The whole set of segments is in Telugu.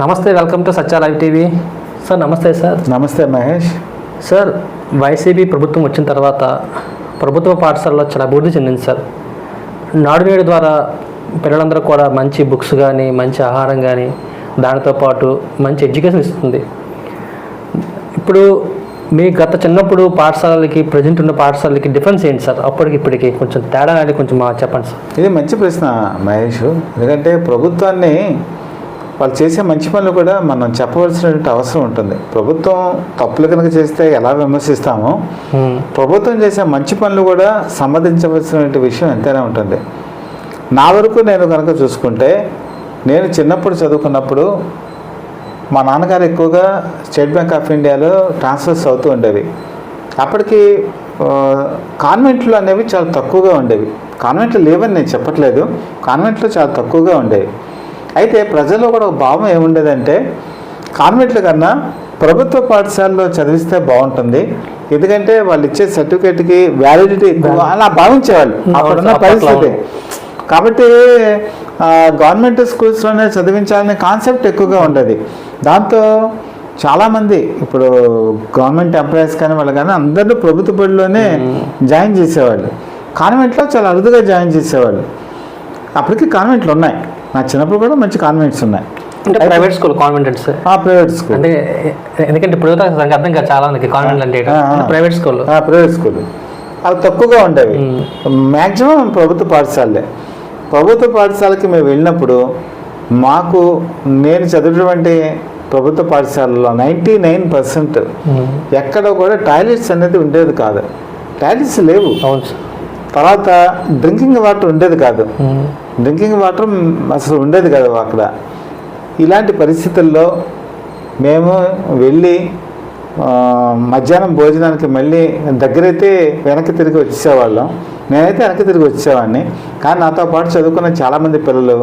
నమస్తే, welcome to Satya live TV. Sir నమస్తే. సార్ నమస్తే మహేష్. సార్ వైసీపీ ప్రభుత్వం వచ్చిన తర్వాత ప్రభుత్వ పాఠశాలలో చాలా అభివృద్ధి చెందింది సార్. నాడు నేడు ద్వారా పిల్లలందరూ కూడా మంచి బుక్స్ కానీ మంచి ఆహారం కానీ దానితో పాటు మంచి ఎడ్యుకేషన్ ఇస్తుంది. ఇప్పుడు మీ గత చిన్నప్పుడు పాఠశాలలకి ప్రజెంట్ ఉన్న పాఠశాలకి డిఫరెన్స్ ఏంటి సార్? అప్పటికి ఇప్పటికి కొంచెం తేడా అనేది కొంచెం చెప్పండి సార్. ఇది మంచి ప్రశ్న మహేష్. ఎందుకంటే ప్రభుత్వాన్ని వాళ్ళు చేసే మంచి పనులు కూడా మనం చెప్పవలసినటువంటి అవసరం ఉంటుంది. ప్రభుత్వం తప్పులు కనుక చేస్తే ఎలా విమర్శిస్తామో ప్రభుత్వం చేసే మంచి పనులు కూడా సమ్మతించవలసినటువంటి విషయం ఎంతైనా ఉంటుంది. నా వరకు నేను కనుక చూసుకుంటే, నేను చిన్నప్పుడు చదువుకున్నప్పుడు మా నాన్నగారు ఎక్కువగా స్టేట్ బ్యాంక్ ఆఫ్ ఇండియాలో ట్రాన్స్ఫర్స్ అవుతూ ఉండేవి. అప్పటికి కాన్వెంట్లు అనేవి చాలా తక్కువగా ఉండేవి. కాన్వెంట్లు లేవని నేను చెప్పట్లేదు, కాన్వెంట్లు చాలా తక్కువగా ఉండేవి. అయితే ప్రజల్లో కూడా ఒక భావం ఏముండేదంటే, కాన్వెంట్ల కన్నా ప్రభుత్వ పాఠశాలలో చదివిస్తే బాగుంటుంది, ఎందుకంటే వాళ్ళు ఇచ్చే సర్టిఫికేట్కి వ్యాలిడిటీ ఎక్కువ అలా భావించేవాళ్ళు అప్పుడున్న పరిస్థితి. కాబట్టి గవర్నమెంట్ స్కూల్స్లోనే చదివించాలనే కాన్సెప్ట్ ఎక్కువగా ఉండేది. దాంతో చాలామంది ఇప్పుడు గవర్నమెంట్ ఎంప్లాయీస్ కానీ వాళ్ళు కానీ అందరూ ప్రభుత్వ బడిలోనే జాయిన్ చేసేవాళ్ళు. కాన్వెంట్లో చాలా అరుదుగా జాయిన్ చేసేవాళ్ళు. అప్పటికి కాన్వెంట్లు ఉన్నాయి. నా చిన్నప్పుడు కూడా మంచి కాన్వెంట్స్ ఉన్నాయి. అంటే private school convents private school అంటే ఎందుకంటే ఇప్పుడు అర్థం కాదు చాలా మందికి కాన్వెంట్ అంటే ప్రైవేట్ స్కూల్ అవి తక్కువగా ఉండేవి. మ్యాక్సిమం ప్రభుత్వ పాఠశాలలే. ప్రభుత్వ పాఠశాలకి మేము వెళ్ళినప్పుడు మాకు నేను చదివినటువంటి ప్రభుత్వ పాఠశాలలో 99% ఎక్కడ కూడా టాయిలెట్స్ అనేది ఉండేది కాదు. టాయిలెట్స్ లేవు. తర్వాత డ్రింకింగ్ వాటర్ ఉండేది కాదు. డ్రింకింగ్ వాటర్ అసలు ఉండేది కాదు అక్కడ. ఇలాంటి పరిస్థితుల్లో మేము వెళ్ళి మధ్యాహ్నం భోజనానికి మళ్ళీ దగ్గరైతే వెనక్కి తిరిగి వచ్చేవాళ్ళం. నేనైతే వెనక్కి తిరిగి వచ్చేవాడిని. కానీ నాతో పాటు చదువుకున్న చాలామంది పిల్లలు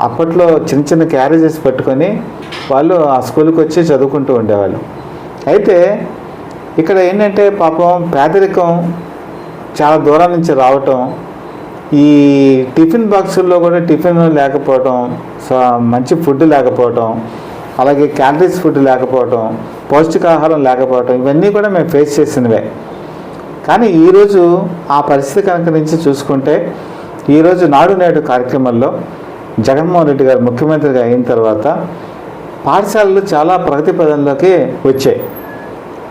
అప్పట్లో చిన్న చిన్న క్యారేజెస్ పెట్టుకొని వాళ్ళు ఆ స్కూల్కి వచ్చి చదువుకుంటూ ఉండేవాళ్ళు. అయితే ఇక్కడ ఏంటంటే పాపం పేదరికం చాలా దూరం నుంచి రావటం, ఈ టిఫిన్ బాక్సుల్లో కూడా టిఫిన్ లేకపోవటం, మంచి ఫుడ్ లేకపోవటం, అలాగే క్యాలరీస్ ఫుడ్ లేకపోవటం, పౌష్టికాహారం లేకపోవటం, ఇవన్నీ కూడా మేము ఫేస్ చేసినవే. కానీ ఈరోజు ఆ పరిస్థితి కనుక నుంచి చూసుకుంటే, ఈరోజు నాడు నేడు కార్యక్రమంలో జగన్మోహన్ రెడ్డి గారు ముఖ్యమంత్రిగా అయిన తర్వాత పాఠశాలలు చాలా ప్రగతి పదంలోకి వచ్చాయి.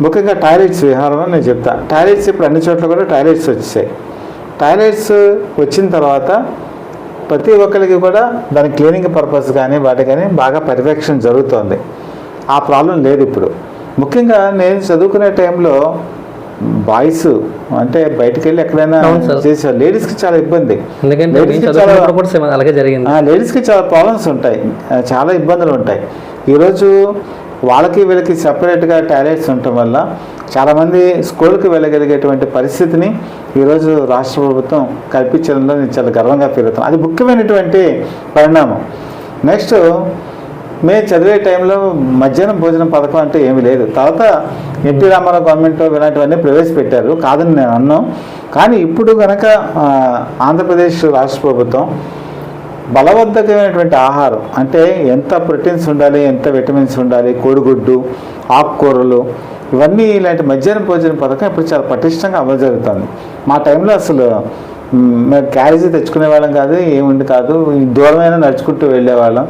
ముఖ్యంగా టాయిలెట్స్ విహారం అని నేను చెప్తా. టాయిలెట్స్ ఇప్పుడు అన్ని చోట్ల కూడా టాయిలెట్స్ వచ్చాయి. టాయిలెట్స్ వచ్చిన తర్వాత ప్రతి ఒక్కరికి కూడా దాని క్లీనింగ్ పర్పస్ కానీ వాటి కానీ బాగా పర్యవేక్షణ జరుగుతోంది. ఆ ప్రాబ్లం లేదు ఇప్పుడు. ముఖ్యంగా నేను చదువుకునే టైంలో బాయ్స్ అంటే బయటకు వెళ్ళి ఎక్కడైనా చేసేవాళ్ళు. లేడీస్కి చాలా ఇబ్బంది. లేడీస్కి చాలా ప్రాబ్లమ్స్ ఉంటాయి, చాలా ఇబ్బందులు ఉంటాయి. ఈరోజు వాళ్ళకి వీళ్ళకి సపరేట్గా టాయిలెట్స్ ఉండటం వల్ల చాలామంది స్కూల్కి వెళ్ళగలిగేటువంటి పరిస్థితిని ఈరోజు రాష్ట్ర ప్రభుత్వం కల్పించడంలో నేను చాలా గర్వంగా ఫీల్ అవుతాను. అది ముఖ్యమైనటువంటి పరిణామం. నెక్స్ట్, మేము చదివే టైంలో మధ్యాహ్నం భోజనం పథకం అంటే ఏమీ లేదు. తర్వాత ఎన్టీ రామారావు గవర్నమెంట్ ఇలాంటివన్నీ ప్రవేశపెట్టారు, కాదని నేను అన్నాను. కానీ ఇప్పుడు కనుక ఆంధ్రప్రదేశ్ రాష్ట్ర ప్రభుత్వం బలవర్ధకమైనటువంటి ఆహారం అంటే ఎంత ప్రోటీన్స్ ఉండాలి, ఎంత విటమిన్స్ ఉండాలి, కోడిగుడ్డు, ఆకుకూరలు, ఇవన్నీ ఇలాంటి మధ్యాహ్నం భోజన పథకం ఇప్పుడు చాలా పటిష్టంగా అమలు జరుగుతుంది. మా టైంలో అసలు మేము క్యారేజీ తెచ్చుకునే వాళ్ళం కాదు, ఏముంది కాదు, దూరమైనా నడుచుకుంటూ వెళ్ళేవాళ్ళం.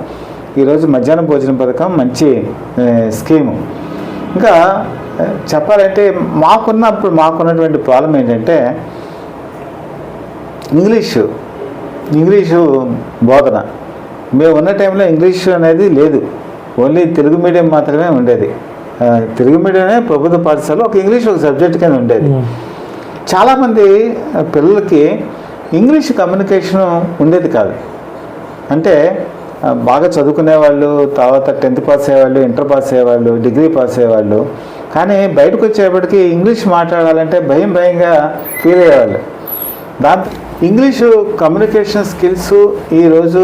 ఈరోజు మధ్యాహ్నం భోజన పథకం మంచి స్కీము. ఇంకా చెప్పాలంటే మాకున్నటువంటి ప్రాబ్లం ఏంటంటే ఇంగ్లీషు బోధన. మేము ఉన్న టైంలో ఇంగ్లీషు అనేది లేదు, ఓన్లీ తెలుగు మీడియం మాత్రమే ఉండేది. తెలుగు మీడియమే ప్రభుత్వ పాఠశాలలో ఒక ఇంగ్లీష్ ఒక సబ్జెక్ట్ కింద ఉండేది. చాలామంది పిల్లలకి ఇంగ్లీష్ కమ్యూనికేషను ఉండేది కాదు. అంటే బాగా చదువుకునేవాళ్ళు, తర్వాత 10th పాస్ అయ్యేవాళ్ళు, ఇంటర్ పాస్ అయ్యేవాళ్ళు, డిగ్రీ పాస్ అయ్యేవాళ్ళు, కానీ బయటకు వచ్చేప్పటికి ఇంగ్లీష్ మాట్లాడాలంటే భయంగా ఫీల్ అయ్యేవాళ్ళు. దాంతో ఇంగ్లీషు కమ్యూనికేషన్ స్కిల్స్ ఈరోజు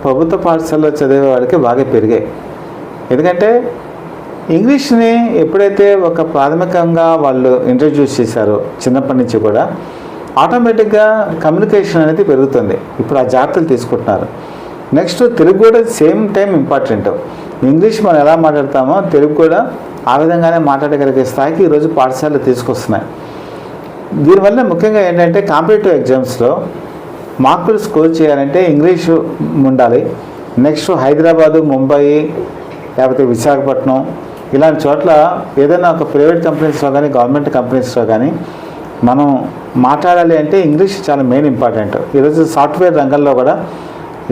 ప్రభుత్వ పాఠశాలలో చదివే వాళ్ళకి బాగా పెరిగాయి. ఎందుకంటే ఇంగ్లీష్ని ఎప్పుడైతే ఒక ప్రాథమికంగా వాళ్ళు ఇంట్రడ్యూస్ చేశారో చిన్నప్పటి నుంచి కూడా ఆటోమేటిక్గా కమ్యూనికేషన్ అనేది పెరుగుతుంది. ఇప్పుడు ఆ జాగ్రత్తలు తీసుకుంటున్నారు. నెక్స్ట్ తెలుగు కూడా సేమ్ టైం ఇంపార్టెంట్. ఇంగ్లీష్ మనం ఎలా మాట్లాడతామో తెలుగు కూడా ఆ విధంగానే మాట్లాడగలిగే స్థాయికి ఈరోజు పాఠశాలలు తీసుకొస్తున్నాయి. దీనివల్ల ముఖ్యంగా ఏంటంటే కాంపిటేటివ్ ఎగ్జామ్స్లో మార్కులు స్కోర్ చేయాలంటే ఇంగ్లీషు ఉండాలి. నెక్స్ట్ హైదరాబాదు, ముంబై, లేకపోతే విశాఖపట్నం ఇలాంటి చోట్ల ఏదైనా ఒక ప్రైవేట్ కంపెనీస్లో కానీ గవర్నమెంట్ కంపెనీస్లో కానీ మనం మాట్లాడాలి అంటే ఇంగ్లీష్ చాలా మెయిన్ ఇంపార్టెంట్. ఈరోజు సాఫ్ట్వేర్ రంగంలో కూడా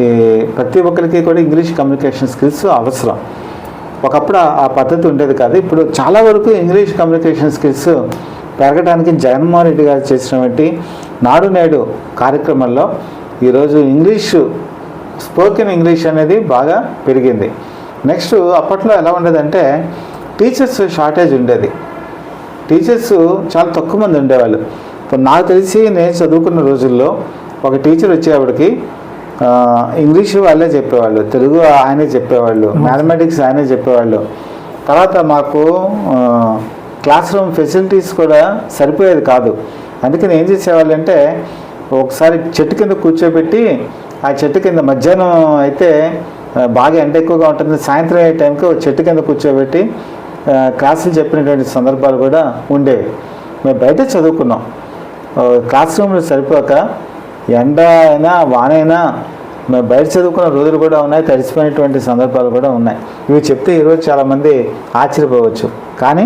ఈ ప్రతి ఒక్కరికి కూడా ఇంగ్లీష్ కమ్యూనికేషన్ స్కిల్స్ అవసరం. ఒకప్పుడు ఆ పద్ధతి ఉండేది కాదు. ఇప్పుడు చాలా వరకు ఇంగ్లీష్ కమ్యూనికేషన్ స్కిల్స్ పెరగడానికి జగన్మోహన్ రెడ్డి గారు చేసినటువంటి నాడు నేడు కార్యక్రమంలో ఈరోజు స్పోకెన్ ఇంగ్లీష్ అనేది బాగా పెరిగింది. నెక్స్ట్ అప్పట్లో ఎలా ఉండేదంటే టీచర్స్ షార్టేజ్ ఉండేది. టీచర్స్ చాలా తక్కువ మంది ఉండేవాళ్ళు. ఇప్పుడు నాకు తెలిసి నేను చదువుకున్న రోజుల్లో ఒక టీచర్ వచ్చేవాడికి ఇంగ్లీషు వాళ్ళే చెప్పేవాళ్ళు, తెలుగు ఆయనే చెప్పేవాళ్ళు, మ్యాథమెటిక్స్ ఆయనే చెప్పేవాళ్ళు. తర్వాత మాకు క్లాస్ రూమ్ ఫెసిలిటీస్ కూడా సరిపోయేది కాదు. అందుకని ఏం చేసేవాళ్ళు అంటే ఒకసారి చెట్టు కింద కూర్చోబెట్టి ఆ చెట్టు కింద మధ్యాహ్నం అయితే బాగా ఎండ ఎక్కువగా ఉంటుంది, సాయంత్రం అయ్యే టైంకి ఒక చెట్టు కింద కూర్చోబెట్టి క్లాసులు చెప్పినటువంటి సందర్భాలు కూడా ఉండేవి. మేము బయట చదువుకున్నాం. క్లాస్ రూమ్లో సరిపోక ఎండ అయినా వానైనా మేము బయట చదువుకున్న రోజులు కూడా ఉన్నాయి, తడిసిపోయినటువంటి సందర్భాలు కూడా ఉన్నాయి. ఇవి చెప్తే ఈరోజు చాలామంది ఆశ్చర్యపోవచ్చు. కానీ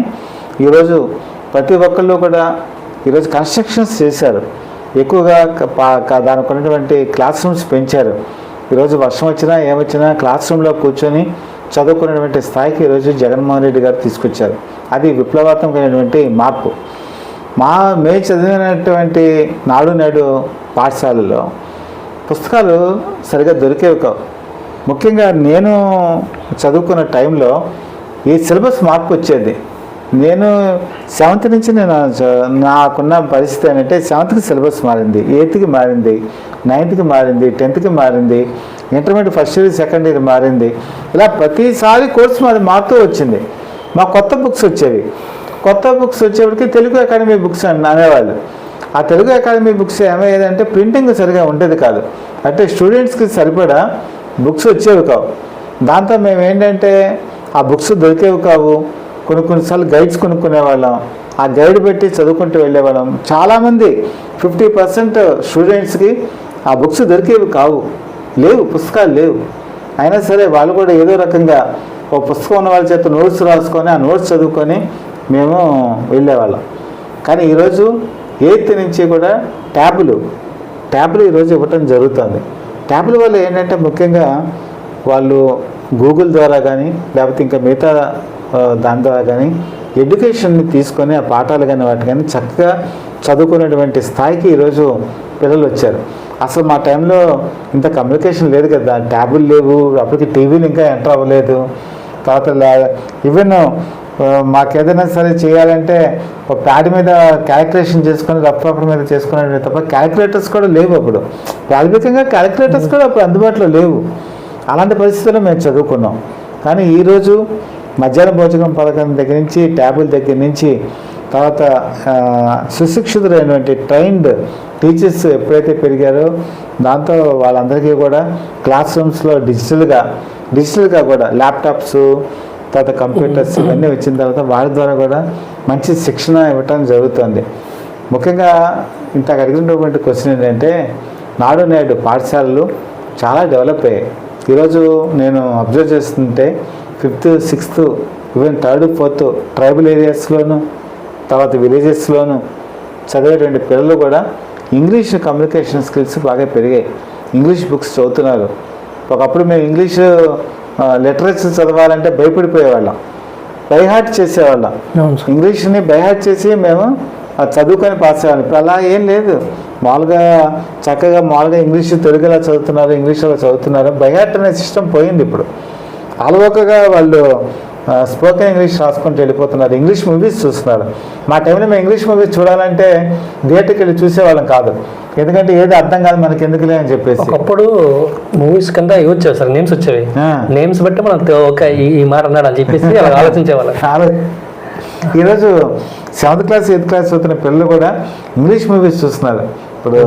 ఈరోజు ప్రతి ఒక్కళ్ళు కూడా ఈరోజు కన్స్ట్రక్షన్స్ చేశారు, ఎక్కువగా దానికి ఉన్నటువంటి క్లాస్ రూమ్స్ పెంచారు. ఈరోజు వర్షం వచ్చినా ఏమొచ్చినా క్లాస్ రూమ్లో కూర్చొని చదువుకునేటువంటి స్థాయికి ఈరోజు జగన్మోహన్ రెడ్డి గారు తీసుకొచ్చారు. అది విప్లవాత్మకమైనటువంటి మార్పు. మేము చదివినటువంటి నాడు నేడు పాఠశాలలో పుస్తకాలు సరిగా దొరికేవి కావు. ముఖ్యంగా నేను చదువుకున్న టైంలో ఈ సిలబస్ మార్పు వచ్చేది. నేను 7th నుంచి నాకున్న పరిస్థితి ఏంటంటే 7th సిలబస్ మారింది, 8th మారింది, 9th మారింది, 10th మారింది, intermediate first year second year మారింది. ఇలా ప్రతిసారి కోర్సు మాది మారుతూ వచ్చింది. మా కొత్త బుక్స్ వచ్చేవి. కొత్త బుక్స్ వచ్చేప్పటికి తెలుగు అకాడమీ బుక్స్ అనేవాళ్ళు. ఆ తెలుగు అకాడమీ బుక్స్ ఏమయ్యేదంటే ప్రింటింగ్ సరిగా ఉండేది కాదు. అంటే స్టూడెంట్స్కి సరిపడా బుక్స్ వచ్చేవి కావు. దాంతో మేము ఏంటంటే ఆ బుక్స్ దొరికేవి కావు. కొన్నిసార్లు గైడ్స్ కొనుక్కునేవాళ్ళం, ఆ గైడ్ పెట్టి చదువుకుంటూ వెళ్ళేవాళ్ళం. చాలామంది 50% స్టూడెంట్స్కి ఆ బుక్స్ దొరికేవి కావు, లేవు, పుస్తకాలు లేవు. అయినా సరే వాళ్ళు కూడా ఏదో రకంగా ఒక పుస్తకం ఉన్న వాళ్ళ చేత నోట్స్ రాసుకొని ఆ నోట్స్ చదువుకొని మేము వెళ్ళేవాళ్ళం. కానీ ఈరోజు 8th నుంచి కూడా ట్యాబులు ఈరోజు ఇవ్వటం జరుగుతుంది. ట్యాబుల వల్ల ఏంటంటే ముఖ్యంగా వాళ్ళు గూగుల్ ద్వారా కానీ లేకపోతే ఇంకా మిగతా దాని ద్వారా కానీ ఎడ్యుకేషన్ని తీసుకొని ఆ పాఠాలు కానీ వాటి కానీ చక్కగా చదువుకునేటువంటి స్థాయికి ఈరోజు పిల్లలు వచ్చారు. అసలు మా టైంలో ఇంత కమ్యూనికేషన్ లేదు కదా, ట్యాబులు లేవు, అప్పటికి టీవీలు ఇంకా ఎంటర్ అవ్వలేదు. తర్వాత ఈవెన్ మాకేదైనా సరే చేయాలంటే ఒక ప్యాడ్ మీద క్యాలిక్యులేషన్ చేసుకొని రఫ్ పేపర్ మీద చేసుకునే తప్ప క్యాలిక్యులేటర్స్ కూడా లేవు. అప్పుడు ప్రాథమికంగా క్యాలిక్యులేటర్స్ కూడా అప్పుడు అందుబాటులో లేవు. అలాంటి పరిస్థితుల్లో మేము చదువుకున్నాం. కానీ ఈరోజు మధ్యాహ్న భోజనం పథకం దగ్గర నుంచి ట్యాబుల దగ్గర నుంచి తర్వాత సుశిక్షితులైనటువంటి ట్రైన్డ్ టీచర్స్ ఎప్పుడైతే పెరిగారో దాంతో వాళ్ళందరికీ కూడా క్లాస్ రూమ్స్లో డిజిటల్గా కూడా ల్యాప్టాప్స్ తర్వాత కంప్యూటర్స్ ఇవన్నీ వచ్చిన తర్వాత వారి ద్వారా కూడా మంచి శిక్షణ ఇవ్వటం జరుగుతుంది. ముఖ్యంగా ఇంతకు అడిగినటువంటి క్వశ్చన్ ఏంటంటే నాడు నేడు పాఠశాలలు చాలా డెవలప్ అయ్యాయి. ఈరోజు నేను అబ్జర్వ్ చేస్తుంటే 5th, 6th, even 3rd, 4th tribal ఏరియాస్లోను తర్వాత విలేజెస్లోను చదివేటువంటి పిల్లలు కూడా ఇంగ్లీష్ కమ్యూనికేషన్ స్కిల్స్ బాగా పెరిగాయి. ఇంగ్లీష్ బుక్స్ చదువుతున్నారు. ఒకప్పుడు మేము ఇంగ్లీష్ లిటరేచర్ చదవాలంటే భయపడిపోయేవాళ్ళం, బైహార్ట్ చేసేవాళ్ళం. ఇంగ్లీష్ని బైహార్ట్ చేసి మేము చదువుకొని పాస్ అయ్యేవాళ్ళం. ఇప్పుడు అలా ఏం లేదు. మామూలుగా ఇంగ్లీష్ తెలుగులో చదువుతున్నారు, ఇంగ్లీష్లో చదువుతున్నారు. బైహార్ట్ అనే సిస్టమ్ పోయింది. ఇప్పుడు అలవోకగా వాళ్ళు స్పోకెన్ ఇంగ్లీష్ రాసుకుంటూ వెళ్ళిపోతున్నారు. ఇంగ్లీష్ మూవీస్ చూస్తున్నారు. మా టైంలో మేము ఇంగ్లీష్ మూవీస్ చూడాలంటే థియేటర్కి వెళ్ళి చూసేవాళ్ళం కాదు. ఎందుకంటే ఏది అర్థం కాదు మనకి ఎందుకులే అని చెప్పేసి. ఒకప్పుడు మూవీస్ కింద యూజ్ చేస్తారు, నేమ్స్ వచ్చేవి. నేమ్స్ బట్టి మనం ఒక ఈ మాట అన్నాడు అని చెప్పేసి అలా ఆలోచించేవాళ్ళం. ఈరోజు 7th క్లాస్ 8th క్లాస్ చదువుతున్న పిల్లలు కూడా ఇంగ్లీష్ మూవీస్ చూస్తున్నారు. ఇప్పుడు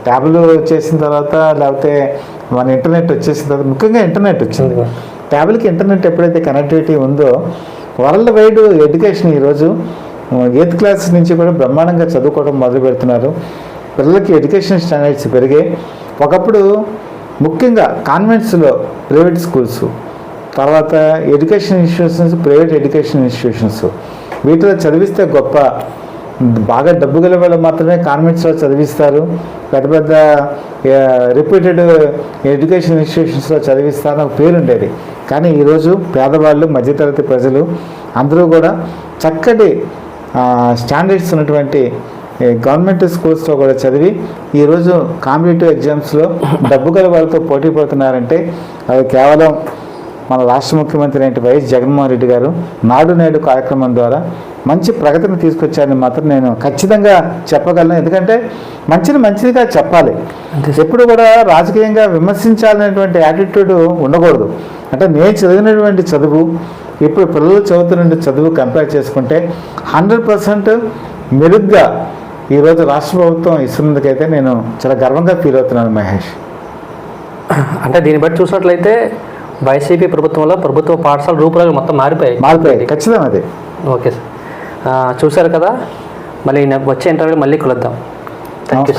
ట్యాబ్లు వచ్చేసిన తర్వాత లేకపోతే మన ఇంటర్నెట్ వచ్చేసిన తర్వాత ముఖ్యంగా ఇంటర్నెట్ వచ్చింది. ట్యాబ్లెట్కి ఇంటర్నెట్ ఎప్పుడైతే కనెక్టివిటీ ఉందో వరల్డ్ వైడ్ ఎడ్యుకేషన్ ఈరోజు 8th క్లాస్ నుంచి కూడా బ్రహ్మాండంగా చదువుకోవడం మొదలు పెడుతున్నారు. పిల్లలకి ఎడ్యుకేషన్ స్టాండర్డ్స్ పెరిగాయి. ఒకప్పుడు ముఖ్యంగా కాన్వెంట్స్లో ప్రైవేట్ స్కూల్స్, తర్వాత education institutions, private education institutions, వీటిలో చదివిస్తే గొప్ప, బాగా డబ్బు గల వాళ్ళు మాత్రమే కాన్వెంట్స్లో చదివిస్తారు, పెద్ద పెద్ద రిప్యూటెడ్ ఎడ్యుకేషన్ ఇన్స్టిట్యూషన్స్లో చదివిస్తారు ఒక పేరు ఉండేది. కానీ ఈరోజు పేదవాళ్ళు, మధ్యతరగతి ప్రజలు అందరూ కూడా చక్కటి స్టాండర్డ్స్ ఉన్నటువంటి గవర్నమెంట్ స్కూల్స్లో కూడా చదివి ఈరోజు కాంపిటేటివ్ ఎగ్జామ్స్లో డబ్బు గల వాళ్ళతో పోటీ పడుతున్నారంటే అది కేవలం మన రాష్ట్ర ముఖ్యమంత్రి అయిన వైఎస్ జగన్మోహన్ రెడ్డి గారు నాడు నేడు కార్యక్రమం ద్వారా మంచి ప్రగతిని తీసుకొచ్చారని మాత్రం నేను ఖచ్చితంగా చెప్పగలను. ఎందుకంటే మంచిదిగా చెప్పాలి. ఎప్పుడు కూడా రాజకీయంగా విమర్శించాలనేటువంటి యాటిట్యూడ్ ఉండకూడదు. అంటే నేను చదివినటువంటి చదువు ఇప్పుడు పిల్లలు చదువుతున్న చదువు కంపేర్ చేసుకుంటే 100% మెరుగ్గా ఈరోజు రాష్ట్ర ప్రభుత్వం ఇస్తున్నందుకైతే నేను చాలా గర్వంగా ఫీల్ అవుతున్నాను మహేష్. అంటే దీన్ని బట్టి చూసినట్లయితే వైసీపీ ప్రభుత్వంలో ప్రభుత్వ పాఠశాల రూపురేఖలు మొత్తం మారిపోయాయి. ఖచ్చితంగా అదే. ఓకే సార్, చూశారు కదా. మళ్ళీ వచ్చే ఇంటర్వ్యూలో మళ్ళీ కలుద్దాం. Thank you sir.